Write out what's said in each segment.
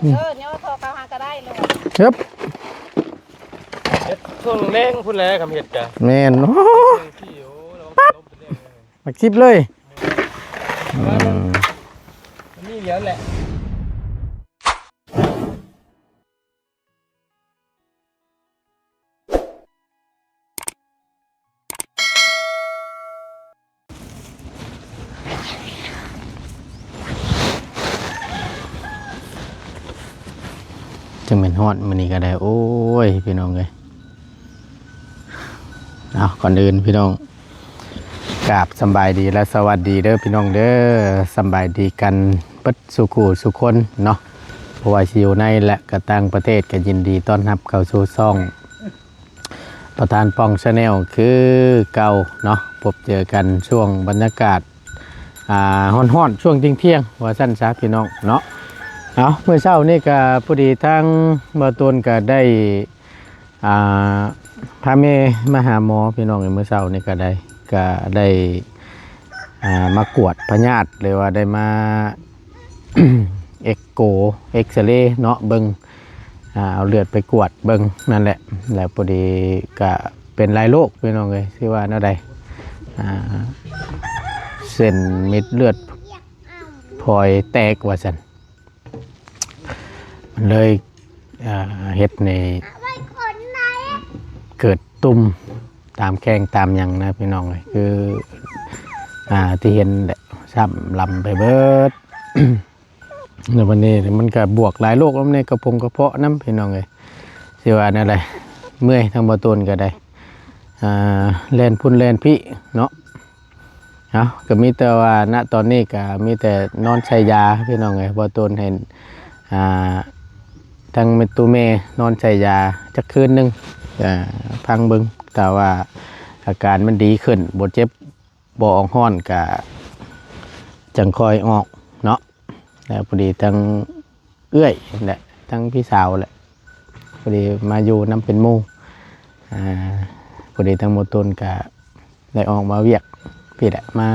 เนี่ยโทรเขาหาก็ได้เลยครับเฮ็ดช่วงแรงพุ่นแหละคำเฮ็ดจ้ะแม่นโอ้ที่โอ้ระวังล้มไปเรื่อย มาคลิปเลยมันนี่เดี๋ยวแหละจังเป็นฮอดมื้อนี้ก็ได้โอ้ยพี่น้องเอ้ยเอาก่อนอื่นพี่น้องกราบสำบายดีและสวัสดีเด้อพี่น้องเด้อสำบายดีกันเบิดสุขุสุคนเนาะเพราะว่าสิอยู่ในและก็ต่างประเทศก็ยินดีต้อนรับเข้าสู่ช่องประธานป้องชาแนลคือเก่าเนาะพบเจอกันช่วงบรรยากาศฮ้อนๆช่วงเที่ยงๆว่าสั้นซะพี่น้องเนาะเอาเมื่อเช้านี่ก็พอดีทั้งเมื่อต้นก็ได้พาแม่มาหาหมอพี่น้องเมื่อเช้านี่ก็ได้มากวดพยาธิเลยว่าได้มา เอ็กโกเอ็กซเรย์เนาะเบิงเอาเลือดไปกวดเบิงนั่นแหละแล้วพอดีก็เป็นหลายโรคพี่น้องเลยที่ว่านั่นใดเส้นเม็ดเลือดพลอยแตกว่าสันมันเลยเฮ็ดในเกิดตุ่มตามแข้งตามยังนะพี่น้องเลยคือที่เห็นแหละซ้ำลำไปเบิด ในวันนี้มันก็บวกหลายโรคแล้วเนี่ยกระเพาะน้ำพี่น้องเลยสิว่านั่นแหละเมื่อยทางบ่ต้นก็ได้แล่นพุ่นแล่นพี่เนาะเอาก็มีแต่ว่าณตอนนี้ก็มีแต่นอนใช้ยาพี่น้องเลยบ่ต้นเห็นทางเมตูเมนอนใช้ยาจักคืนนึงพังเบิ่งแต่ว่าอาการมันดีขึ้นบ่เจ็บบ่ออกฮ้อนก็จังคอยออกเนาะแล้วพอดีทั้งเอื้อยแหละทั้งพี่สาวแหละพอดีมาอยู่น้ำเป็นหมู่พอดีทั้งหมดต้นก็ได้ออกมาเวียกพี่แหละมา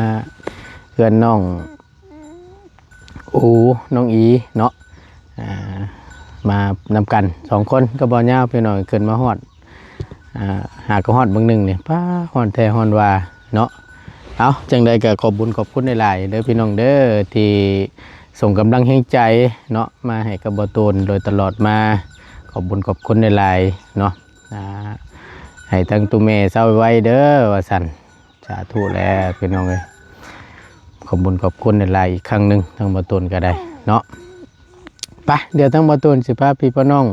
เพื่อนน้องน้องอีเนาะมานำกัน2 คนก็บ่ยาวพี่น้องเกินมาฮอดหากระฮอดเบิ่งหนึ่งเนี่ยป้าฮอดแท้ฮอดว่าเนาะเอาจังใดก็ขอบบุญขอบคุณหลายๆเด้อพี่น้องเด้อที่ส่งกำลังให้ใจเนาะมาให้กับบ่ตูนโดยตลอดมาขอบบุญขอบคุณหลายๆเนาะให้ทั้งตุเมเศร้าไว้เด้อว่าสั่นสาธุแล้วพี่น้องเอ้ยขอบบุญขอบคุณหลายๆอีกครั้งหนึ่งทั้งบ่ตูนก็ได้เนาะไปเดี๋ยวทั้งบ่ตูนสิพาพี่น้อง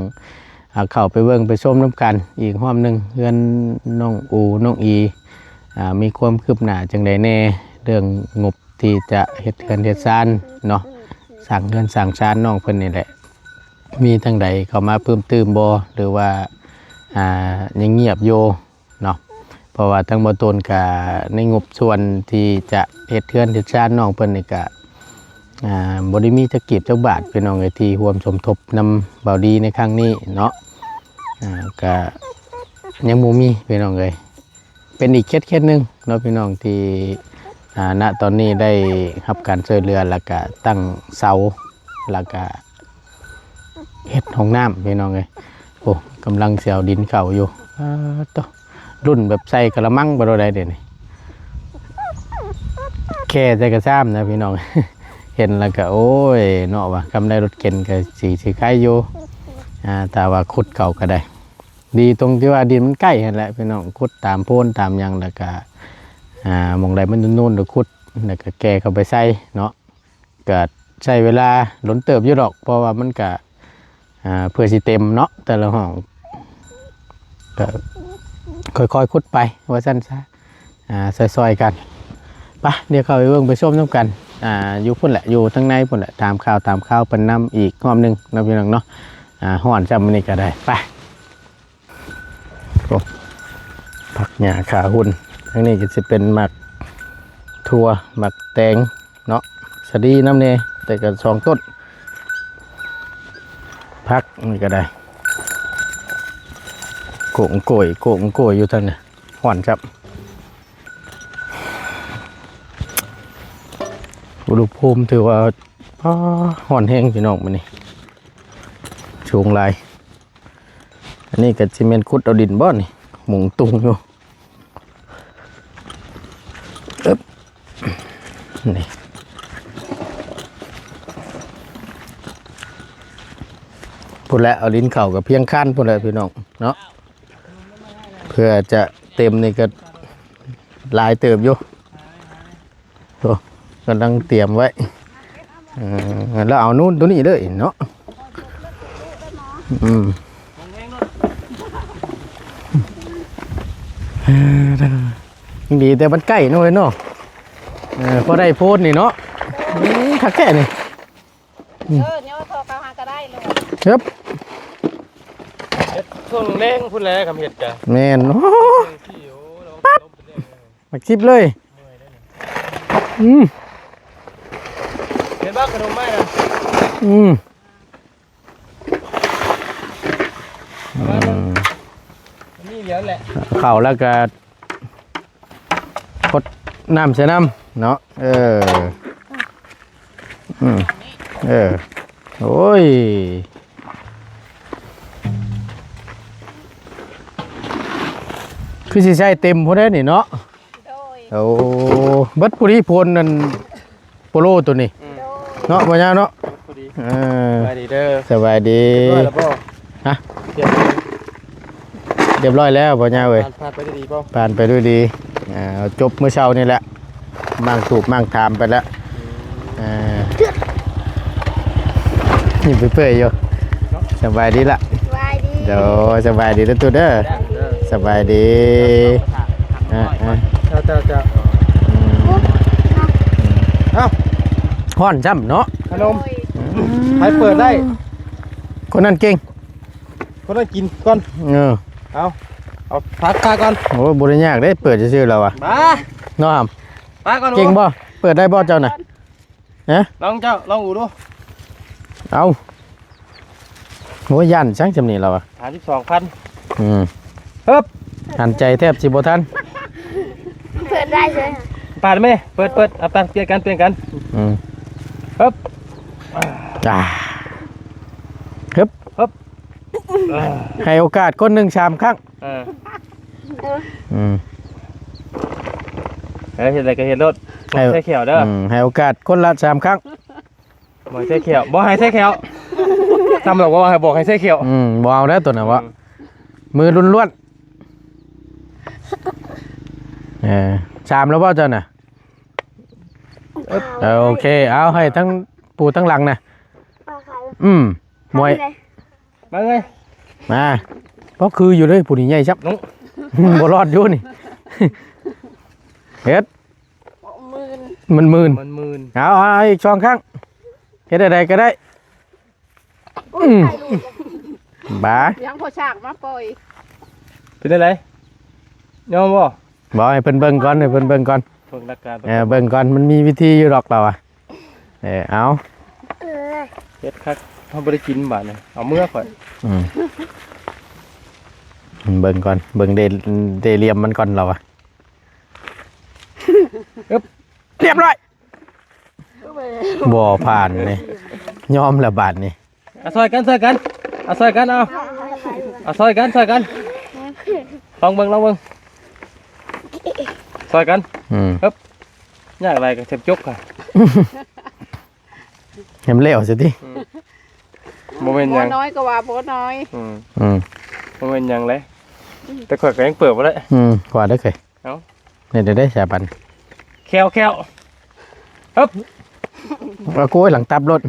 เข้าไปเบิ่งไปชมน้ำกันอีกห้อมหนึ่งเพื่อนน้องน้องอีมีความคืบหน้าจังใดแน่เรื่องงบที่จะเฮ็ดเฮือนเฮ็ดซ่านเนาะสั่งเฮือนสั่งซ่านน้องเพิ่นนี่แหละมีทางใดเข้ามาเพิ่มเติมบ่หรือว่ายังเงียบอยู่เนาะเพราะว่าทั้งบ่ต้นก็ในงบส่วนที่จะเฮ็ดเฮือนเฮ็ดซ่านน้องเพิ่นนี่ก็บ่ได้มีจักกีบจักบาทพี่น้องไอ้ที่ร่วมสมทบนำเบาดีในครั้งนี้เนาะก็ยังบ่มีพี่น้องเอ้ยเป็นอีกเคสนึงเนาะพี่น้องที่ณตอนนี้ได้รับการช่วยเหลือแล้วก็ตั้งเสาแล้วก็เฮ็ดห้องน้ำพี่น้องเอ้ยโอ้กำลังเสียวดินเข่าอยู่ต่อรุ่นแบบใส่กระมังบ่ได้เดี๋ยวนี้แค่ใส่กระซ้ำนะพี่น้อง เห็นแล้วก็โอ้ยเนาะว่ากำได้รถเข็นก็สีคล้ายอยู่แต่ว่าขุดเก่าก็ได้ดีตรงที่ว่าดินมันใกล้นั่นแหละพี่น้องขุดตามโพนตามยังแล้วก็มองใดมันนุ่นๆเดี๋ยวขุดแล้วก็แกเข้าไปใส่เนาะก็ใช้เวลาหล้นเติบอยู่ดอกเพราะว่ามันก็เพื่อสิเต็มเนาะแต่ละห้องก็ค่อยๆขุดไปว่าสั้นซะซอยๆกันไปเดี๋ยวเข้าไปเบิ่งไปชมน้ำกันอยู่พุ่นแหละอยู่ทั้งในพุ่นแหละตามข่าวเป็นน้ำอีกรอบหนึ่งนะพี่น้องเนาะห่อนจำมันนี่ก็ได้ไปผักหญ้าขาหุ่นทั้งนี้ก็จะเป็นหมักถั่วหมักแตงเนาะสะดีน้ำเนยแต่ก็2 ต้นผักนี่ก็ได้โก่งโกยอยู่ท่านเนี่ยห่อนจับอุณหภูมิถือว่าห่อนแห้งพี่น้องมันนี่ ชูงลายอันนี้ก็สิเมนขุดเอาดินบ่นี่หมุงตุงอยู่อึ๊บนี่พูดแล้วเอาลิ้นเข่ากับเพียงขั้นพูดแล้วพี่น้องเนาะเพื่อจะเต็มนี่ก็ลายเติบอยู่โอ้กำลังเตรียมไว้แล้วเอานู่นตัวนี้เลยเนาะดีแต่มันใกล้หน่อยเนาะพอได้โพสนี่เนาะทักแค่นี่เนี่ยโทรเข้าหาก็ได้เลย ครับ ช่วงแรงพุ่นแล้วคำเห็ดจ้ะ แมนปั๊บมาคลิปเลยเห็นบ้าขนมไหมนะนี่เดี๋ยวแหละเข่าแล้วก็พดน้ำใส่น้ำเนาะโอ้ยคือสิใช้เต็มพอได้นี่เนาะโอ้บัดปุริพลนั่นโปโลตัวนี้เนาะบ่ยาวเนาะสบายดีเด้อสบายดีฮะเรียบร้อยแล้วบ่ยาวเว้ยผ่านไปด้วยดีป่ะผ่านไปด้วยดีจบเมื่อเช้านี่แหละมั่งถูกมั่งถามไปแล้วนี่เปื่อยๆอยู่สบายดีละเดี๋ยวสบายดีแล้วตัวเด้อสบายดีเจ้าเอ้าฮ้อนจ้ำเนาะขนมให้เปิดได้คนนั้นเก่งคนนั้นกินก่อนเอาพักตาก่อนโอ้บริยากได้เปิดจะชื่อเราอ่ะมาน้องตาก่อนเก่งบ่เปิดได้บ่เจ้าน่ะลองเจ้าลองอูดูเอาโหยันช่างจำนี่เราอ่ะ32,000ฮึบหันใจแทบสิบ่ทันเปิดได้เลยปาดไหมเปิดเอาตังเปลี่ยนกันฮึบฮึบให้โอกาสคนหนึ่งชามครั้งเห็นอะไรก็เห็นรถใช้เขียวเด้อให้โอกาสคนละชามครั้งบอกใช้เขียวบอกให้ใช้เขียวทำหรอกว่าให้บอกให้ใช้เขียวบอกเอาได้ตัวน่ะวะมือรุนล้วนชามแล้วว่าเจ้าน่ะโอเคเอาให้ทั้งปูทั้งหลังนะมวยมาไงมาเพราะคืออยู่เลยปูนี่ใหญ่ชับบ่รอดอยู่นี่เฮ็ดมันมื่นเอาอีกช่องข้างเฮ็ดอะไรก็ได้บ้ายังพอฉากมาปล่อยเป็นอะไรยอมบ่บอกให้เพิ่นเบิ่งก่อนให้เพิ่นเบิ่งก่อนเบิ่งหลักการเบิ่งก่อนมันมีวิธีอยู่หรอกเราอ่ะเอาเฮ็ดคักเฮาบ่ได้กินบาดนี่เอาเมื่อก่อนเบิ่งก่อนเบิ่งเดเรียมมันก่อนเราอ่ะเรียบร้อยบ่ผ่านนี่ยอมละบาทนี่ซอยกันเอาซอยกันลองเบิ่งซอยกันครับยากอะไรก็เจ็บจุกค่ะเห็นเลี้ยวสิที่โมเมนต์ยังน้อยก็ว่าโบน้อยโมเมนต์ยังเลยแต่ข่อยก็ยังเปิดมาเลยกว่าได้เคยเนี่ยได้แสบันแควฮึบว่าโก้หลังตับรถ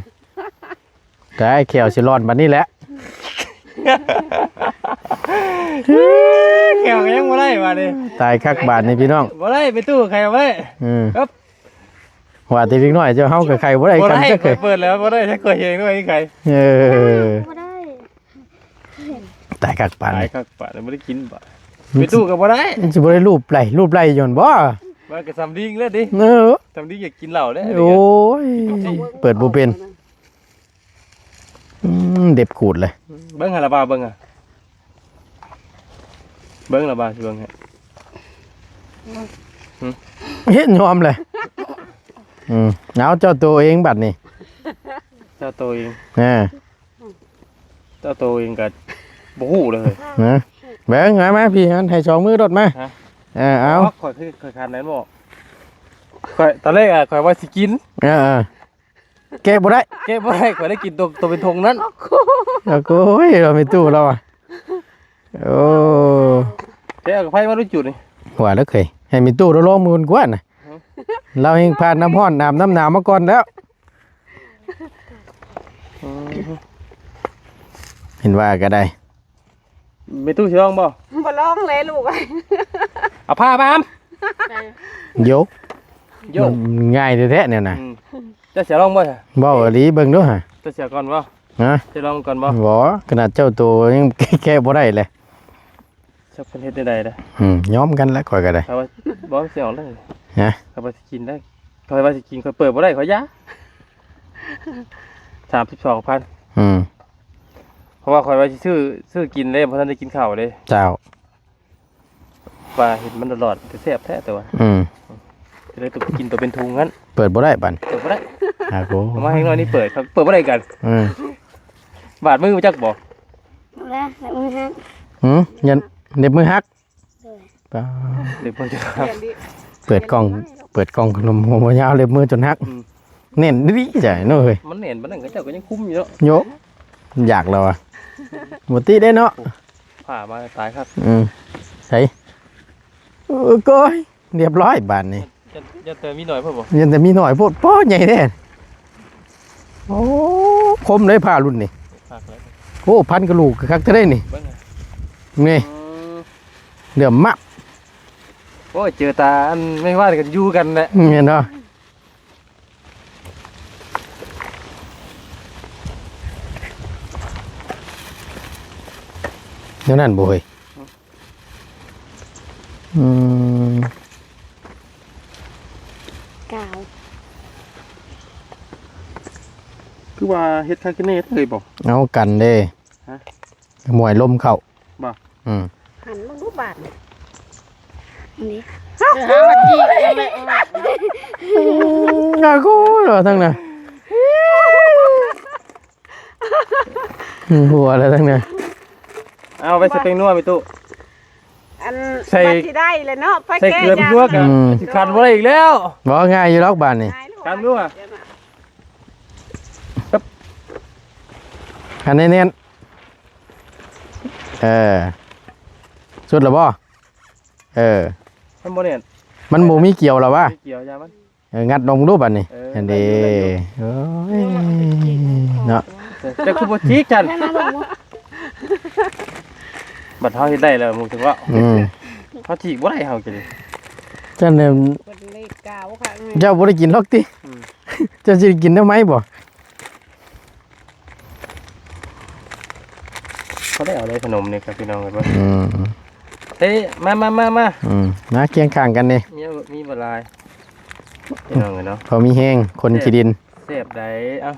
แต่ไอ้แควสิรอนบันนี้แหละแขวยังบ่ได้มาดิตายคักบาทนี่พี่น้องบ่ได้ไปตู้ใครไว้ครับว่าตีพี่น้อยเจ้าเฮากับใครบ่ได้กันจักเคยเปิดแล้วบ่ได้ถ้าเคยเองด้วยใครบ่ได้ตายคักบาทบ่ได้กินบ่ไปตู้ก็บ่ได้สิบ่ได้รูปไหลย้อนบ่มันก็สำดิ้งแล้วดิสำดิ้งอยากกินเหล้าแล้วโอ้ยเปิดบ่เป็นเด็บขูดเลยเบิ่งหาละบาเบิ่งละบาสิเบิ่งให้เฮ็ดยอมเลยเอาเจ้าตัวเองบัดนี่เจ้าตัวเอง เจ้าตัวเองก็บ่ฮู้เลย นะแบงมาพี่อันให้2มือรถมา ฮะ เอา ข่อยเคยทานนั้นบ่ข่อยตอนแรกอ่ะข่อยว่าสิกิน แกบ่ได้ แกบ่ได้ข่อยได้กินตัวเป็นธงนั้น โอ้ยเราไม่ตู้เราอ่ะโอ้ แกเอากับไผมารู้จุดนี่ หัวแล้วเคยให้มีตู้เราลงมือกว่าน่ะเราเองผ่านน้ำร้อนน้ำหนาวมาก่อนแล้ว เห็นว่าก็ได้ มีตู้สิลองบ่ บ่ร้องเลยลูก เอาผ้ามา ยก โยก มันง่ายแท้ๆเนี่ยนะ จะเสียลองบ่จ้ะ บ่อีหลีเบิ่งดูฮะ จะเสียก่อนบ่ ฮะ จะลองก่อนบ่ บ่ขนาดเจ้าตัวยังแก้บ่ได้เลย จะเป็นเฮ็ดได้เด้อ ยอมกันแล้วข่อยก็ได้ ถ้าว่าบ่เสียออกได้ ฮะ ถ้าว่าสิกินได้ข่อยว่าสิกินข่อยเปิดบ่ได้ข่อยยา32,000 อืม เพราะว่าข่อยว่าสิซื้อกินเลยบ่ทันได้กินข้าวเลย เจ้า ว่าเห็นมันตลอดแซ่บแท้แต่ว่า จะเลยต้องกินตัวเป็นทุงงั้น เปิดบ่ได้บัด เปิดบ่ได้ หาโก เอามาให้น้อยนี่เปิดครับเปิดบ่ได้กัน บาดมือมาจักบ่ แล้วมือฮะ ยันเน็บมือฮัก เดี๋ยวเพิ่นจะครับ เปิดกล้องขนมหัวยาวเล็บมือจนฮักเน่นดิจ้ะเนาะเฮ้ย มันเห็นมันนั่นก็เจ้าก็ยังคุ้มอยู่เนาะ โยกอยากเราอ่ะหมดตีได้เนาะ ผ่ามาตายครับ ใส่ก้อยเรียบร้อยบานนี่ จะเติมมีหน่อยเพิ่นบ่ ยังแต่มีหน่อยพูดป้อใหญ่แน่โอ้คมเลยผ่ารุ่นนี่ ฝากเลย โอ้พันกระลูกคักจะได้นี่ เบิ่ง นี่เดือมมาก โอ้ยเจอตาอันไม่ว่ากันอยู่กันแหละ เห็นเนาะเดี๋ยวนั่นบ่เฮ้ยกาว คือว่าเฮ็ดคักแน่เลยบ่ เอากันเด้มวยลมเข้า บ่ หันมาดูบาดอันนี้หามาจีกันเลย งากูเหรอทั้งนั้นหัวอะไรทั้งนั้น เอาไปใส่แป้งนัวไปตู้ อัน ใส่ ที่ได้เลยเนาะไป ใส่ แก้ เกลือไปด้วยกันสิคันบ่ได้อีกแล้ว บ่ง่ายอยู่ล็อกบ้านนี่ กันด้วย อันนี้เน้นสุดแล้วบ่มันบ่เนี่ย มันหมูมีเกี่ยวแล้ววะ เกี่ยวยามัน งัดนมรูปอันนี้อันนี้โอ้ยเนาะ จะคือบ่จิกจันบัดเฮาเฮ็ดได้แล้วมึงถึงว่าเฮาจิกบ่ได้เฮาจัง จันเนี่ย เป็นเลขกาวค่ะ เจ้าบ่ได้กินหรอกติเจ้าสิกินได้ไหมบ่ เขาได้เอาได้ขนมนี่ครับพี่น้องกันบ่เฮ้ยมานะเคียงข้างกันนี่ มีบ่ลายพี่น้องกันเนาะ พอมีแห้งคนขี้ดิน เสียบได้เอ้า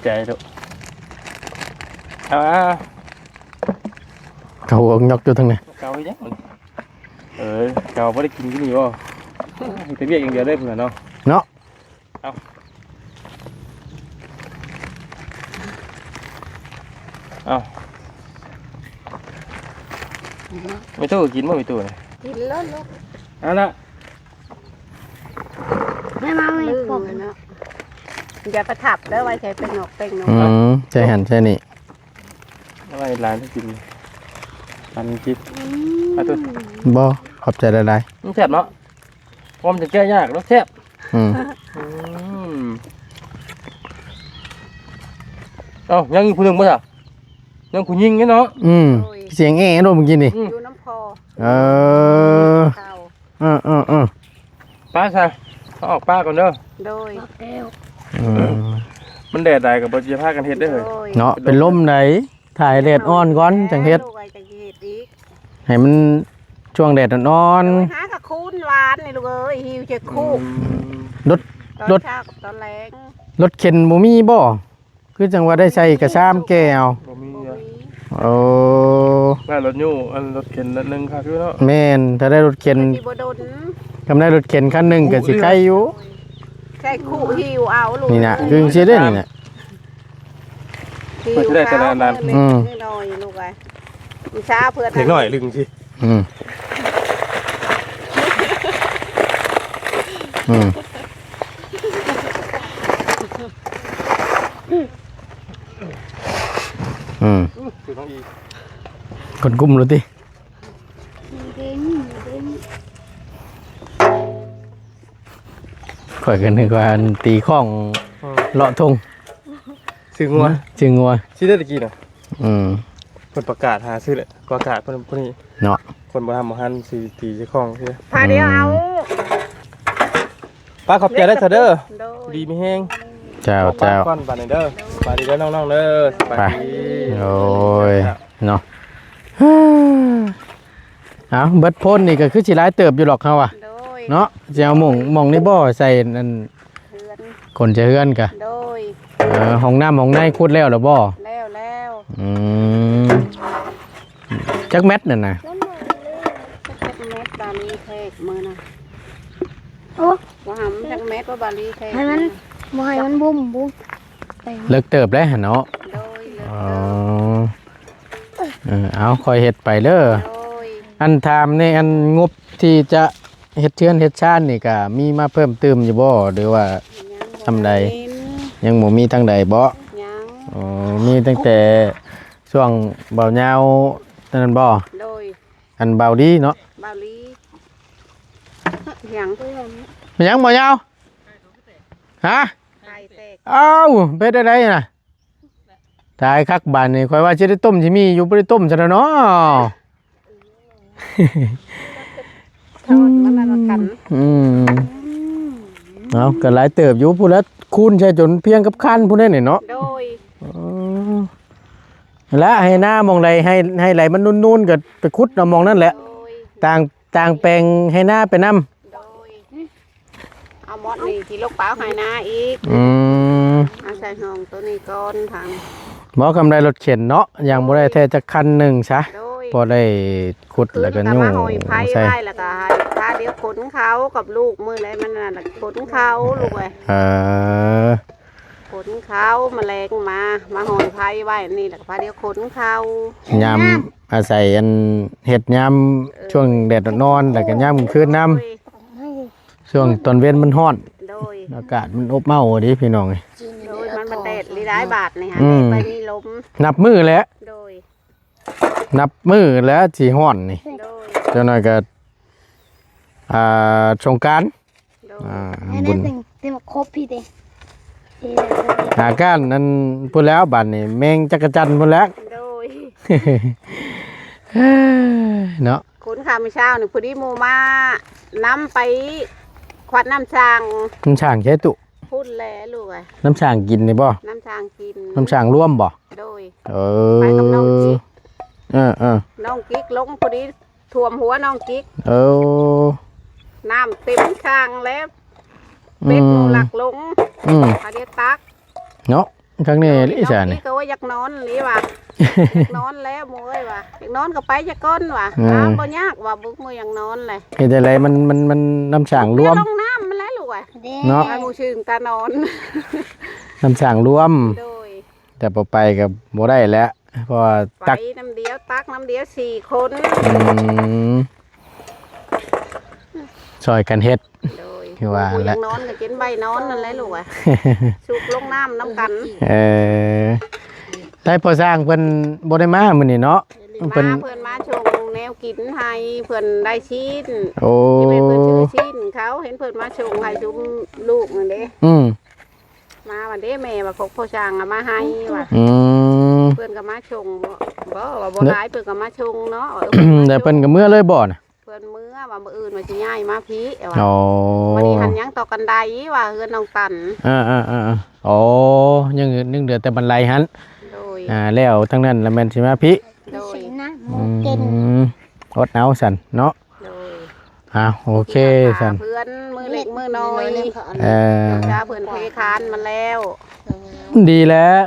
ใจดุเอา เขายกอยู่ทั้งนั้น เกาอีกยังเกาบ่ได้กินที่นี่บ่ไปเบียกอย่างเดียวได้เพื่อนเนาะ เนาะ เอาไม่ตู้กินบ่ไม่ตู้นี่ กินแล้วลูก เอาละ ไม่มาไม่ปกเนาะอย่าประทับแล้วไว้ใช้เป็นหนกเป็นหนก ใช่หันใช่นี่ อะไรร้านที่กินร้านกินเอาตู้ บ่ขอบใจหลาย มันแซ่บเนาะพร้อมจะแก้ยากแล้วแซ่บ เอ้ายังผู้หนึงบ่ล่ะยังผู้หญิงเนาะ เสียงแอ่โดนเมื่อกี้นี่ อยู่น้ำพอ ข้าว ป้าซะเอาออกป้าก่อนเด้อ โดย มันแดดได้กับบ่จะพากันเฮ็ดได้อเฮ้ย เนาะเป็นลมไหนถ่ายแดดอ่อนก่อนจังเฮ็ดให้มันช่วงแดดอ่อน หากับคูนหวานนี่ลูกเอ้ยหิวจะคู่ รถ ตอนเช้ากับตอนแรง รถเข็นบ่มีบ่คือจังว่าได้ใส่กระชามแก้ว บ่มี โอ้ ว่ารถยู่อันรถเข็นนึงค่ะคือเนาะ แม่นถ้าได้รถเข็น ที่บ่โดน กำได้รถเข็นคันหนึงก็สิใกล้อยู่ ใช่คู่หิวเอาลูก นี่น่ะคือสิได้นี่น่ะ คิว เพื่อจะได้แต่ละนาน เล็กนิดหน่อยลูกไอ้อีช้าเพื่อน เล็กน้อยลึงสิ อืมอืมอืม คือน้องอี คนกุมเลยติ เด้ง ข่อยกันนึกว่าอันตีข้องเลาะทง ซื้องัว จึงงัว ซื้อได้ตะกี้น่ะ อืม เพิ่นประกาศหาซื้อแหละประกาศเพิ่นนี้ เนาะ คนบ่ทำบ่หันสิตีเจ้าของซื่อ พาเดียวเอา ป้าขอบใจได้ซะเด้อ โดย ดีมีแฮง เจ้า ป้า เจ้า ก่อนบาดนี้เด้อสบายดีเด้อน้องๆเด้อสบายดี โอ้ยเนาะเอาเบิดพ่นนี่ก็คือสิหลายเติบอยู่หรอกเขาว่ะ โดย เนาะจะเอาหม่องนี่บ่ใส่นั่น เพื่อน คนจะเฮือนกะ โดย ห้องน้ำห้องในขุดแล้วหรือบ่ แล้ว อืมจักแมทนั่นน่ะ ก็เม็ดบาลีเทกมือนะ โอ้ ว่าหำจักเม็ดว่าบาลีเทก ให้มันบ่ให้มันบุ้มไป เลิกเติบได้หั่นเนาะ โดยเลื อ๋อ อก เอาคอยเฮ็ดไปเด้อ โดย อันถามในอันงบที่จะเฮ็ดเชือนเฮ็ดชานนี่ก็มีมาเพิ่มเติมอยู่บ่หรือว่า ทำใด ยังบ่มีทางใดบ่ ยัง อ๋อมีตั้งแต่ช่วงเบายาวนั่นบ่ โดย อันเบาดีเนาะ บาลียัง มันยังบ่ยาวฮะ ไข่แตก เอ้าเป็นได้ไดน่ะตายคักบานนี่ข่อยว่าสิได้ต้มสิมีอยู่บ่ได้ต้มซะแล้วเนาะ ทอดมันละกัน อืมเอาก็หลายเติบอยู่พูดแล้วคูณใช่จนเพียงกับคันพูดได้เนาะ โดย และให้หน้ามองใดให้ไหลมันนุ่นๆก็ไปคุดเอามองนั่นแหละ โดย ต่างแปลงให้หน้าไปนำ โดยเอาหมดนี่ที่ลูกเปล่าให้นาอีก เอาใส่ห้องตัวนี้ก่อนทาง หมอกำไรรถเข็นเนาะอย่างบ่ได้แท้จะคันหนึ่งซะ โดย พอได้ขุดแล้วก็ คื ยุ่ อง มาหอยไผ่ ใส่ ไว้แล้วก็ให้พาเดี๋ยวขนเขากับลูกมืออะไรมันน่ะขนเขาลูกเอ้ย เออ ขนเขาแมลงมาหอยไผ่ไว้นี่แล้วก็พาเดี๋ยวขนเขา ยามอาศัยอันเฮ็ดยามช่วงแดดนอนแล้วก็ยามคืนน้ำ โดย ช่วงตอนเว้นมันร้อน โดย อากาศมันอบอ้าวดิพี่น้องเอ้ย โดยมันแดดลีร้ายบาทนี่ฮะ อืม แดดไปนี่ลม นับมือแล้ว โดย นับมือแล้วสิฮ้อนนี่ โดย เจ้าหน่อยก็สงกรานต์ โดย ให้ บุ ได้ ญ เต็มครบพี่เด้ที่ อาการนั้นพูดแล้วบัดนี้แมงจักรจันทร์พูดแล้ว โดย เนาะ ขนข้าวมื้อเช้านี่พอดีหมู่มาน้ำไปขวัดน้ำช้าง น้ำช่างใช้ตุ พุ่นแลลูกเอ้ย น้ำช่างกินนี่บ่ น้ำช้างกิน น้ำช่างร่วมบ่ โดย เอ ไปกับน้องกิ๊ก เออ น้องกิ๊กลงพอดีท่วมหัวน้องกิ๊ก เออ น้ำเต็มข้างแล้วเป็ดหนูหลักลง อืม พาเดียวตัก เนาะครั้งนี้ลิซ่า น้อง นี่ กิ๊กก็ว่าอยากนอนหรือว่ะ อยากนอนแล้วหมูเอ้ยว่ะอยากนอนก็ไปจะก้นว่ะ อืม น้ำบ่ยากว่ะบุกมืออยากนอนเลย เฮ็ดอะไรมันน้ำช่างร่วม เดี๋ยลงน้ำมันแล้วลูกอ่ะ เด้ เนาะ ไอ้หมูชื่นตานอน น้ำช่างร่วม โดย แต่พอไปกับบ่ได้แล้วเพราะว่า ไป ตัก น้ำเดียวตักน้ำเดียว4 คน อืมช่วยกันเฮ็ด โดย คือว่า หมู แห อ ละ ยากนอนก็กินใบนอนนั่นแหละลูกอ่ะสุกลงน้ำน้ำกัน เออได้พอสร้างเพิ่นบ่ได้มามื้อนี้เนาะ มา เพิ่น เพื่อนมาชงแนวกินให้เพื่อนได้ชิ้น โอ้ ที่เป็นเพื่อนชื่อชิ้นเขาเห็นเพื่อนมาชงให้ชุมลูกมันเด้ อืม มาวันเด้แม่ว่าพกพ่อช่างเอามาให้ว่ะ อืม เพื่อนก็มาชงบ่ว่าบ่ร้ายเพื่อนก็มาชงเนาะ แต่เพิ่นก็เมื่อเลยบ่น่ะ เพื่อนมื้อว่ามื้ออื่นว่าสิย้ายมาพี่ว่า อ๋อ วันนี้หันยังต่อกันใดว่าเฮือนน้องตัน อ๋อยังนึงเดือแต่บรรลัยหัน โดย แล้วทั้งนั้นแล้วแม่นสิมาพี่ โดย สินะห อื มูเก่ง มอดเอาสั่นเนาะ โดย โอเคสั่น เพื่อนมือเล็กมือน้อย เออ จ้าเพื่อนเพคานมาแล้ว ดีแล้ว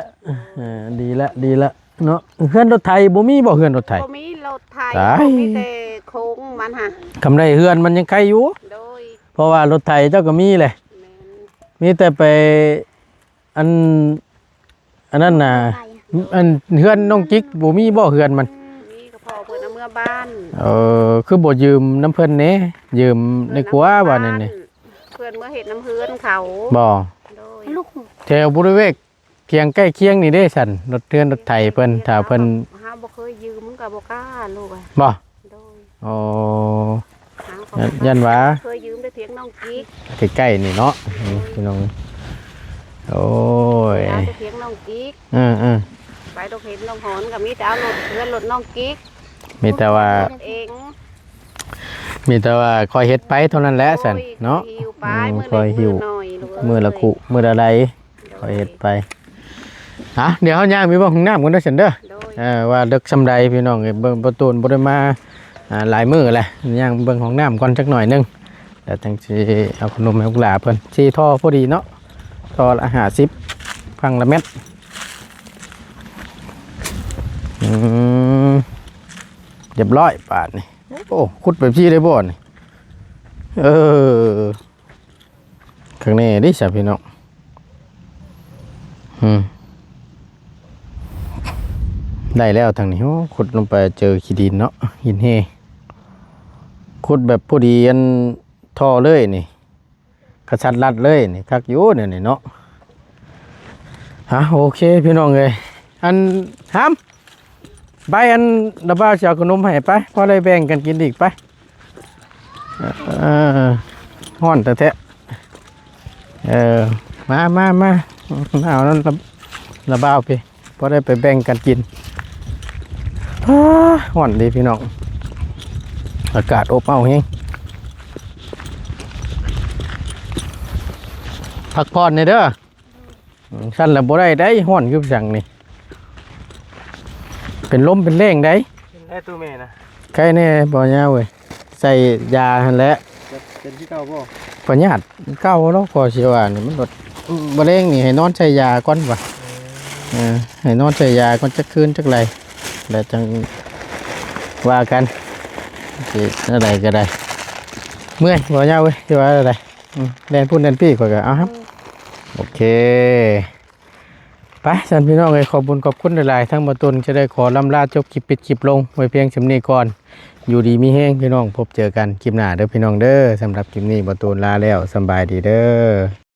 ดีแล้วเนาะเฮือนรถไทยบ่มีบ่เฮือนรถไทย บ่มีรถไทย ตาย บ่มีแต่โค้งมันฮะ คำไรเฮือนมันยังใครอยู่ โดย เพราะว่ารถไทยเจ้าก็มีเลย แม่น มีแต่ไปอันนั้นน่ะ ไป อันเฮือนน้องกิ๊กบ่มีบ่เฮือนมัน นี่ก็พอเพิ่นเอาเมื่อบ้าน คือบ่ยืมน้ำเพิ่นแหน่ยืมในครัวว่านั่นนี่ เพิ่นเมื่อเฮ็ดน้ำเฮือนเขา บ่ โดย ลูก แถวบริเวณเคียงใกล้เคียงนี่เด้สั่นรถเทือนรถไถเพิ่นถ้าเพิ่น เฮาบ่เคยยืมมันก็บ่กล้าลูกอะ บ่ โดย อ๋อ เฮาก็บ่กล้ ยันว่า เคยยืมได้เถียงน้องกิ๊ก ใกล้ๆนี่เนาะนี่พี่น้องโอ้ย เอาไปเถียงน้องกิ๊ก อือ ไปดอกเห็นน้องหอนก็มีแต่เอารถเฮือนรถน้องกิ๊ก มีแต่ว่า เอง คอยเฮ็ดไปเท่านั้นแหละสั่นเนาะ หิวไป คอยหิว หน่อยลูก มื้อละคุมื้อละใดคอยเฮ็ดไปเดี๋ยวเฮาย่างมีบ่ห้องน้ำกันเด้อซั่นเด้อ โดย ว่าเด็กซำใดพี่น้องเอ้ยเบิ่งประตูนบ่ได้มาหลายมื้อแหละย่างเบิ่งห้องน้ำก่อนจักหน่อยหนึงแล้วจังสิเอาขนมให้ลูกหลานเพิ่น4ท่อพอดีเนาะท่อละ50พังละเม็ดเรียบร้อยปาดนี่โอ้ขุดแบบซี่ได้บ่นี่ข้างในดิซะพี่น้องได้แล้วทางนี้โอ้ขุดลงไปเจอขี้ดินเนาะหินเฮขุดแบบพอดีอันท่อเลยนี่กระชัดรัดเลยนี่คักอยู่เนี่ยเนาะโอเคพี่น้องเอ้ยอันห้ามไปอันระบ้าเสียขนมให้ไปพอได้แบ่งกันกินอีกไปห้อนแต่แท้มาเอานั่นระบ้าไปพอได้ไปแบ่งกันกินห้อนดีพี่น้องอากาศอบอ้าวเฮงพักผ่อนนี่เด้อสั้นแล้วบ่ได้ห้อนคือสั่งนี่เป็นลมเป็นแรงได้ ได้ตู้แม่นะ ใครแน่บ่ยาวเว้ยใส่ยาหั่นแหละ เป็นที่เก่าบ่ ปัญญาติเก้าแล้วก็สิว่านี่มันบ่แรงนี่ให้นอนใช้ยาก่อนว่ะให้นอนใช้ยาก่อนจักคืนจักไรแล้วจังว่ากันสิอะไรก็ได้เมื่อยบ่ยาวเว้ยสิว่าอะไรแดนพูดแดนพี่ข่อยก็เอาครับโอเคไปท่านพี่น้องขอบคุณหลายๆทั้งหมดตนจะได้ขอลำลาจบคลิปปิดคลิปลงไว้เพียงสำนีก่อนอยู่ดีมีแห้งพี่น้องพบเจอกันคลิปหน้าเด้อพี่น้องเด้อสำหรับคลิปนี้บ่ตูนลาแล้วสำบายดีเด้อ